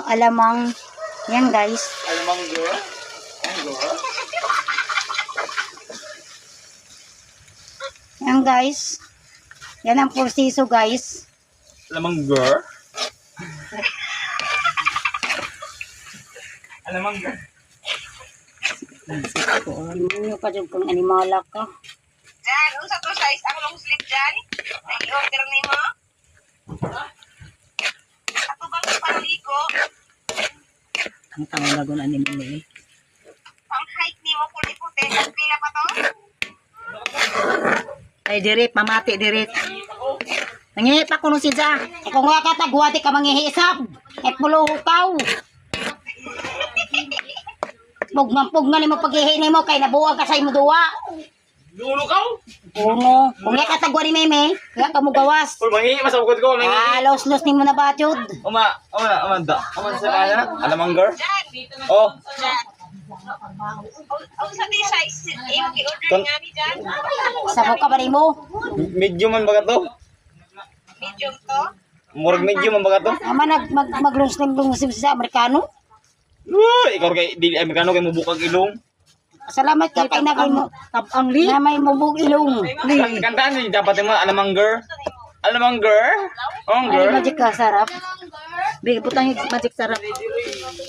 Alamang, yan guys. Alamang girl? Yan guys. Yan ang porsiso guys. Alamang girl? Alamang girl? Ano ka dyan kung animala ka? Jan, unsa to size ang long sleeve Jan? Nag-order ni mo? Ato bang paligo? Ang tangalagon animal eh. Pang height ni mo puti-puti. Pila pa to? Ay dirit, mamati dirit. Nangihi pa kuno si Ja. Kung nga katagwati ka manghihisap. At puluhukaw. Pugman-pugman ni mo paghihi ni mo kay nabuwag ka sa imo duwa. Lulukaw? Uno. Kung nga katagwa ni Meme, kaya ka mo gawas. Uy, mangi, masabukod ko. Mangi. Los-los ni mo na batyod. Uma sa kanya? Alamang girl? Oh. Unsa di size yung i-order nga ni Jan? Sabo ka ba rin mo? Medium man baga to? Medium to? Murag medium man baga to? Ama mag-lunch sa Amerikano. Uy, ikaw kay dili Amerikano kay mubukag ilong. Salamat ka kay nagay mo. Tabang li. Na may mubug ilong. Kantaan ni dapat mo alamang girl. Alamang girl? Oh, Ay, girl. magic ka, sarap. Bigay putang magic sarap.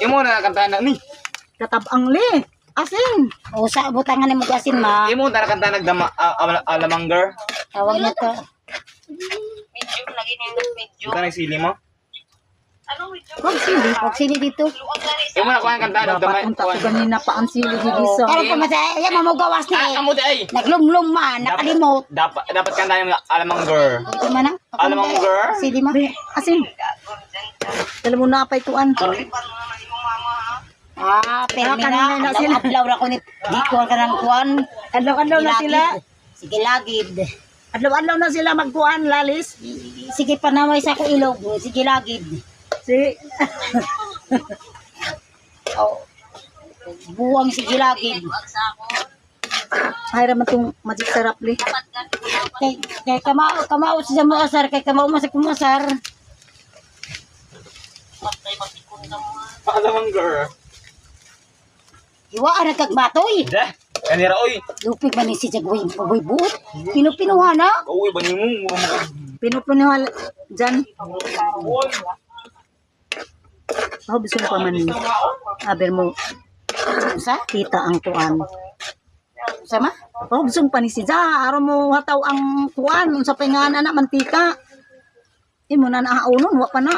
Imo na kantaan na ni. Katabang li. Asin. O sa butangan ni mo asin ma. Imo na kantaan nagdama alamang girl. Tawag na to. Medium lagi niya medium. Bukan nagsili mo. Ano medium? Huwag sili dito. Luwag na rin. Imo na kuan kantaan nagdama. Ganina pa ang sili gigisa. Karon pa masaya, yan mamugawas ni. Amo di ay. Naglumlum man, nakalimot. Dapat kantaan yung alamang girl. Ito man na. Alamang girl? Sili ma. Asin. Dala mo na apay tuan. Paano naman yung mama ha? Pero kanina na sila. Adlaw na ko ni. Di ko ka ng kuan. Adlaw-adlaw na sila. Sige lagid. Adlaw-adlaw na sila magkuhan, lalis. Sige panaway sa ko ilog. Sige lagid. Si Oh. Buwang sige lagid. ay raman tong magic sarap li. Kay kamao sa mo asar kay kamao masak kumasar. Alamang girl. Iwa ana kag matoy. Dah. Kanira oy. Lupig man ni si Jagway buot. Pinupinuha na. Uy, bani mo. Pinupunuhan dyan. Oh, bisun pa man ni. Aber mo Sa kita ang tuan. sama? Oh, bisun pa ni si Ja. Araw mo hataw ang tuan. Sa pingana na mantika. Imo na naaunon, wa pa na.